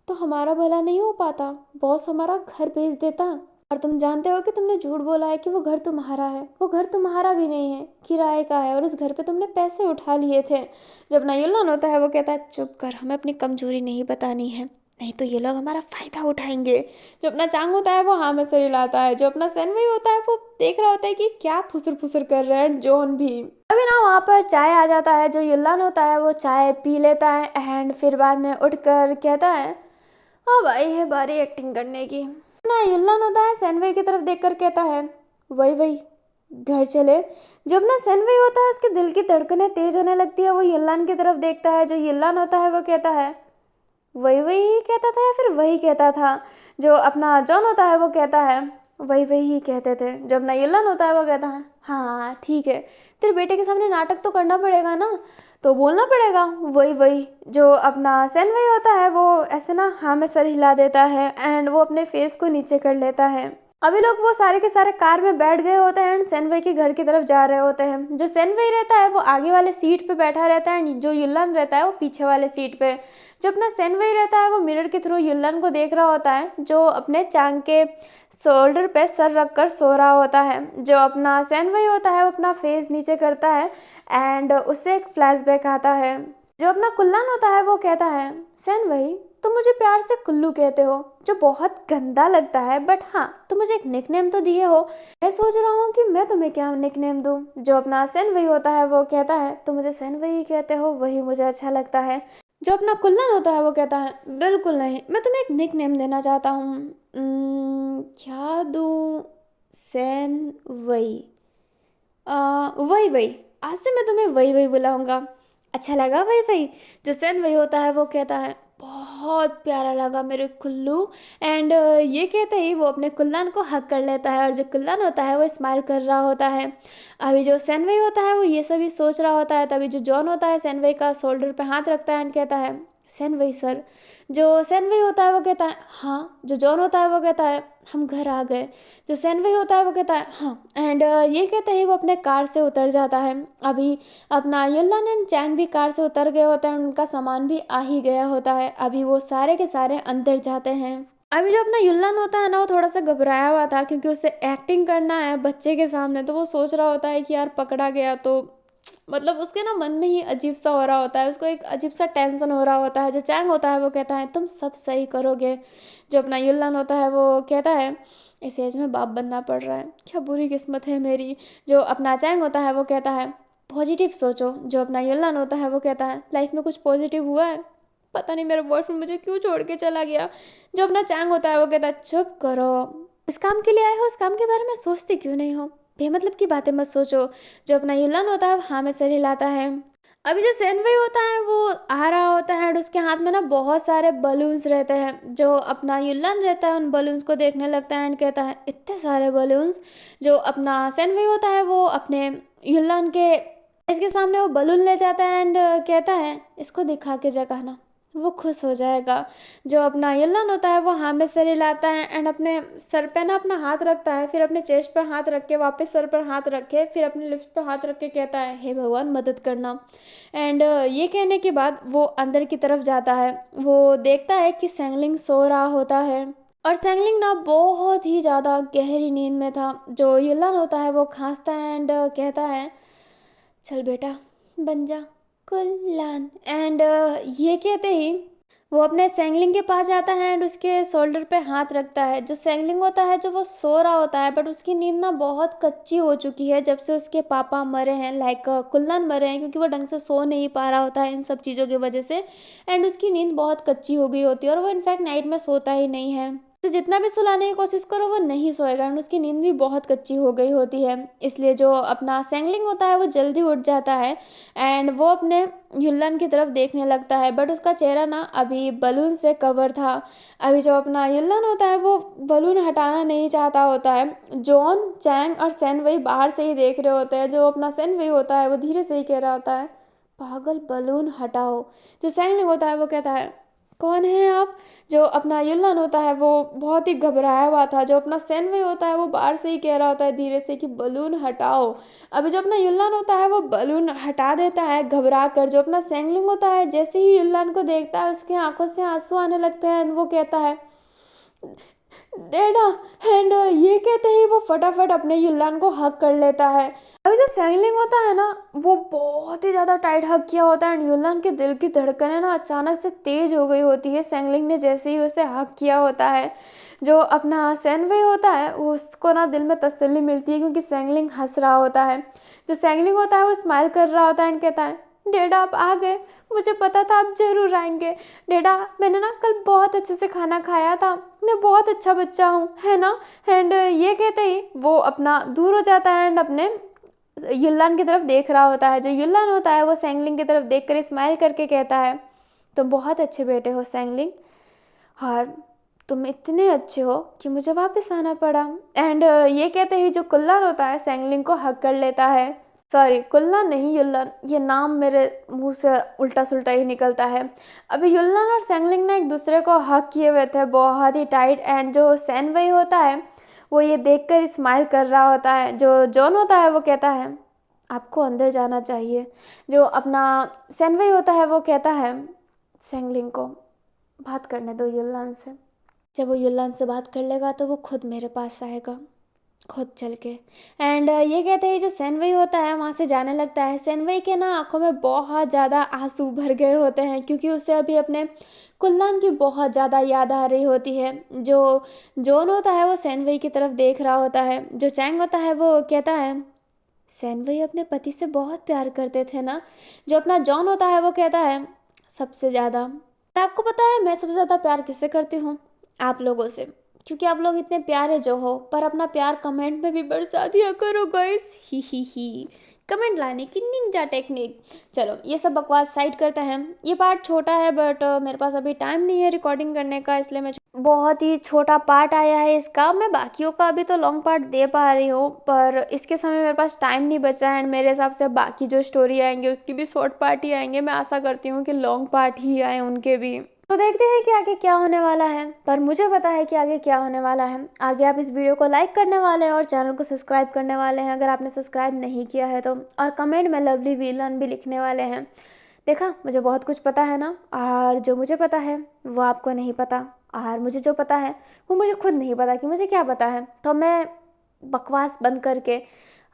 तो हमारा भला नहीं हो पाता, बॉस हमारा घर भेज देता। और तुम जानते हो कि तुमने झूठ बोला है कि वो घर तुम्हारा है, वो घर तुम्हारा भी नहीं है, किराए का है और उस घर पे तुमने पैसे उठा लिए थे। जब ना युल्लान होता है वो कहता है चुप कर, हमें अपनी कमजोरी नहीं बतानी है नहीं तो ये लोग हमारा फ़ायदा उठाएंगे। जो अपना चांग होता है वो हाँ में सर हिलाता है। जो अपना सेनवई होता है वो देख रहा होता है कि क्या फुसर फुसर कर रहे हैं जॉन भी। अभी ना वहाँ पर चाय आ जाता है। जो युल्लान होता है वो चाय पी लेता है एंड फिर बाद में उठकर कहता है अब आई है बारी एक्टिंग करने की। ना युल्लान होता है सेनवई की तरफ देखकर कहता है वही वही घर चले। जब ना सेनवई होता है उसके दिल की धड़कनें तेज होने लगती है, वो युल्लान की तरफ देखता है। जो युल्लान होता है वो कहता है वही वही कहता था या फिर वही कहता था? जो अपना जॉन होता है वो कहता है वही वही ही कहते थे। जब ना युल्लान होता है वो कहता है हाँ ठीक है, तेरे बेटे के सामने नाटक तो करना पड़ेगा ना, तो बोलना पड़ेगा वही वही। जो अपना सेन वही होता है वो ऐसे ना हाँ में सर हिला देता है एंड वो अपने फेस को नीचे कर लेता है। अभी लोग वो सारे के सारे कार में बैठ गए होते हैं एंड सेनवई के घर की तरफ जा रहे होते हैं। जो सेनवई रहता है वो आगे वाले सीट पे बैठा रहता है एंड जो युल्लान रहता है वो पीछे वाले सीट पे। जो अपना सेनवई रहता है वो मिरर के थ्रू युल्लान को देख रहा होता है, जो अपने चांग के शोल्डर पे सर रख कर सो रहा होता है। जो अपना सेनवई होता है वो अपना फेस नीचे करता है एंड उससे एक फ्लैशबैक आता है। जो अपना कुल्लान होता है वो कहता है सेनवई तुम मुझे प्यार से कुल्लू कहते हो जो बहुत गंदा लगता है, बट हाँ तुम मुझे एक निकनेम तो दिए हो। मैं सोच रहा हूँ कि मैं तुम्हें क्या निकनेम दूँ। जो अपना सेनवई होता है वो कहता है तुम मुझे सेनवई कहते हो वही मुझे अच्छा लगता है। जो अपना कुल्लान होता है वो कहता है बिल्कुल नहीं, मैं तुम्हें एक निकनेम देना चाहता हूँ। क्या दूँ? सेनवई। वही वही, आज से मैं तुम्हें वही वही बुलाऊंगा, अच्छा लगा वही वही? जो सेनवई होता है वो कहता है बहुत प्यारा लगा मेरे कुल्लू एंड ये कहते ही वो अपने कुल्लान को हक कर लेता है और जो कुल्लान होता है वो स्माइल कर रहा होता है। अभी जो सेनवई होता है वो ये सभी सोच रहा होता है, तभी जो जॉन होता है सेनवई का शोल्डर पे हाथ रखता है एंड कहता है सेनवई सर। जो सेनवई होता है वो कहता है हाँ। जो जॉन होता है वो कहता है हम घर आ गए। जो सेनवई होता है वो कहता है हाँ, एंड ये कहते ही वो अपने कार से उतर जाता है। अभी अपना युल्लान एंड चैंग भी कार से उतर गए होते हैं, उनका सामान भी आ ही गया होता है। अभी वो सारे के सारे अंदर जाते हैं। अभी जो अपना युल्लान होता है ना, वो थोड़ा सा घबराया हुआ था क्योंकि उसे एक्टिंग करना है बच्चे के सामने। तो वो सोच रहा होता है कि यार पकड़ा गया तो मतलब उसके ना मन में ही अजीब सा हो रहा होता है, उसको एक अजीब सा टेंशन हो रहा होता है। जो चैंग होता है वो कहता है तुम सब सही करोगे। जो अपना युल्लान होता है वो कहता है इस एज में बाप बनना पड़ रहा है, क्या बुरी किस्मत है मेरी। जो अपना चैंग होता है वो कहता है पॉजिटिव सोचो। जो अपना युल्लान होता है वो कहता है लाइफ में कुछ पॉजिटिव हुआ है, पता नहीं मेरा बॉयफ्रेंड मुझे क्यों छोड़ के चला गया। जो अपना चैंग होता है वो कहता है चुप करो, इस काम के लिए आए हो, इस काम के बारे में सोचते क्यों नहीं हो, बेमतलब की बातें मत सोचो। जो अपना युल्लान होता है वो हाँ में सर हिलाता है। अभी जो सेनवई होता है वो आ रहा होता है और उसके हाथ में ना बहुत सारे बलून्स रहते हैं। जो अपना युल्लान रहता है उन बलून्स को देखने लगता है एंड कहता है इतने सारे बलून्स। जो अपना सेनवई होता है वो अपने युल्लान के इसके सामने वो बलून ले जाता है एंड कहता है इसको दिखा के जगाना, वो खुश हो जाएगा। जो अपना युल्लान होता है वो हाँ में सर हिलाता है एंड अपने सर पे ना अपना हाथ रखता है, फिर अपने चेस्ट पर हाथ रख के वापस सर पर हाथ रखे, फिर अपने लिप्स पर हाथ रख के कहता है हे भगवान मदद करना। एंड ये कहने के बाद वो अंदर की तरफ जाता है। वो देखता है कि सेंगलिंग सो रहा होता है और सेंगलिंग ना बहुत ही ज़्यादा गहरी नींद में था। जो युल्लान होता है वो खांसता है एंड कहता है चल बेटा बन जा कुल्लान। एंड ये कहते ही वो अपने सेंगलिंग के पास जाता है एंड उसके शोल्डर पे हाथ रखता है। जो सेंगलिंग होता है जो वो सो रहा होता है बट उसकी नींद ना बहुत कच्ची हो चुकी है जब से उसके पापा मरे हैं, लाइक कुल्लान मरे हैं, क्योंकि वो ढंग से सो नहीं पा रहा होता है इन सब चीज़ों की वजह से। एंड उसकी नींद बहुत कच्ची हो गई होती है और वो इनफैक्ट नाइट में सोता ही नहीं है। तो जितना भी सुलाने की कोशिश करो वो नहीं सोएगा एंड उसकी नींद भी बहुत कच्ची हो गई होती है। इसलिए जो अपना सेंगलिंग होता है वो जल्दी उठ जाता है एंड वो अपने युल्लान की तरफ देखने लगता है बट उसका चेहरा ना अभी बलून से कवर था। अभी जो अपना युल्लान होता है वो बलून हटाना नहीं चाहता होता है। जॉन चैंग और सेन वही बाहर से ही देख रहे होते हैं। जो अपना सेन वही होता है वो धीरे से ही कह रहा होता है पागल बलून हटाओ। जो सेंगलिंग होता है वो कहता है कौन है आप। जो अपना युल्लान होता है वो बहुत ही घबराया हुआ था। जो अपना सेनवे होता है वो बाहर से ही कह रहा होता है धीरे से कि बलून हटाओ। अभी जो अपना युल्लान होता है वो बलून हटा देता है घबरा कर। जो अपना सेंगलिंग होता है जैसे ही युल्लान को देखता है उसकी आंखों से आंसू आने लगते हैं एंड वो कहता है डैडा। एंड ये कहते ही वो फटाफट अपने युल्लान को हक कर लेता है। अभी जो सैंगलिंग होता है ना वो बहुत ही ज़्यादा टाइट हक किया होता है एंड युल्लान के दिल की धड़कनें ना अचानक से तेज हो गई होती है सैंगलिंग ने जैसे ही उसे हक किया होता है। जो अपना सैनवे होता है उसको ना दिल में तसल्ली मिलती है क्योंकि सैंगलिंग हंस रहा होता है। जो सैंगलिंग होता है वो स्माइल कर रहा होता है एंड कहता है डैडा आप आ गए, मुझे पता था आप जरूर आएंगे। डैडा मैंने ना कल बहुत अच्छे से खाना खाया था, मैं बहुत अच्छा बच्चा हूँ है ना। एंड ये कहते ही वो अपना दूर हो जाता है एंड अपने युल्लान की तरफ देख रहा होता है। जो युल्लान होता है वो सैंगलिंग की तरफ देख कर स्माइल करके कहता है तुम बहुत अच्छे बेटे हो सैंगलिंग, और तुम इतने अच्छे हो कि मुझे वापस आना पड़ा। एंड ये कहते ही जो कुल्लान होता है सैंगलिंग को हक कर लेता है। सॉरी कुल्लान नहीं युल्लान, ये नाम मेरे मुंह से उल्टा सुल्टा ही निकलता है। अभी युल्लान और सैंगलिंग ने एक दूसरे को हक किए हुए थे बहुत ही टाइट एंड जो सैनवई होता है वो ये देखकर स्माइल कर रहा होता है। जो जॉन होता है वो कहता है आपको अंदर जाना चाहिए। जो अपना सैनवई होता है वो कहता है सैंगलिंग को बात करने दो युल्लान से, जब वो युल्लान से बात कर लेगा तो वो खुद मेरे पास आएगा खुद चल के। एंड ये कहते हैं जो सेनवई होता है वहाँ से जाने लगता है। सेनवई के ना आंखों में बहुत ज़्यादा आंसू भर गए होते हैं क्योंकि उसे अभी अपने कुल्लान की बहुत ज़्यादा याद आ रही होती है। जो जॉन होता है वो सेनवई की तरफ देख रहा होता है। जो चैंग होता है वो कहता है सेनवई अपने पति से बहुत प्यार करते थे ना। जो अपना जॉन होता है वो कहता है सबसे ज़्यादा। और आपको पता है मैं सबसे ज़्यादा प्यार किससे करती हूँ, आप लोगों से, क्योंकि आप लोग इतने प्यारे जो हो। पर अपना प्यार कमेंट में भी बरसा दिया करो गाइस, ही कमेंट लाने की निंजा टेक्निक। चलो ये सब बकवास साइड करते हैं। ये पार्ट छोटा है बट मेरे पास अभी टाइम नहीं है रिकॉर्डिंग करने का, इसलिए मैं बहुत ही छोटा पार्ट आया है इसका। मैं बाकियों का अभी तो लॉन्ग पार्ट दे पा रही हूँ पर इसके समय मेरे पास टाइम नहीं बचा है एंड मेरे हिसाब से बाकी जो स्टोरी आएंगे उसकी भी शॉर्ट पार्ट ही आएंगे। मैं आशा करती हूँ कि लॉन्ग पार्ट ही आए उनके भी। तो देखते हैं कि आगे क्या होने वाला है, पर मुझे पता है कि आगे क्या होने वाला है। आगे आप इस वीडियो को लाइक करने वाले हैं और चैनल को सब्सक्राइब करने वाले हैं अगर आपने सब्सक्राइब नहीं किया है तो, और कमेंट में लवली विलन भी लिखने वाले हैं। देखा, मुझे बहुत कुछ पता है ना, और जो मुझे पता है वो आपको नहीं पता, और मुझे जो पता है वो मुझे खुद नहीं पता कि मुझे क्या पता है। तो मैं बकवास बंद करके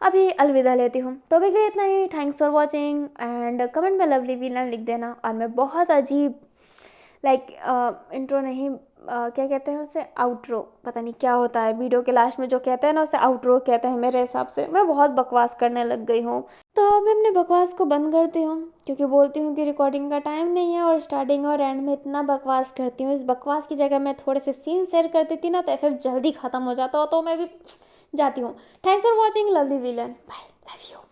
अभी अलविदा लेती हूँ। तो अभी के लिए इतना ही। Thanks for watching, and comment में लवली विलन लिख देना। और मैं बहुत अजीब इंट्रो नहीं, क्या कहते हैं उसे, आउट्रो, पता नहीं क्या होता है वीडियो के लास्ट में जो कहते हैं ना, उसे आउट्रो कहते हैं मेरे हिसाब से। मैं बहुत बकवास करने लग गई हूँ, तो अब मैं अपने बकवास को बंद करती हूँ, क्योंकि बोलती हूँ कि रिकॉर्डिंग का टाइम नहीं है और स्टार्टिंग और एंड में इतना बकवास करती हूँ। इस बकवास की जगह मैं थोड़े से सीन शेयर कर देती ना, तो एफएफ जल्दी ख़त्म हो जाता हो। तो मैं भी जाती हूँ। Thanks for watching lovely villain, bye, love you.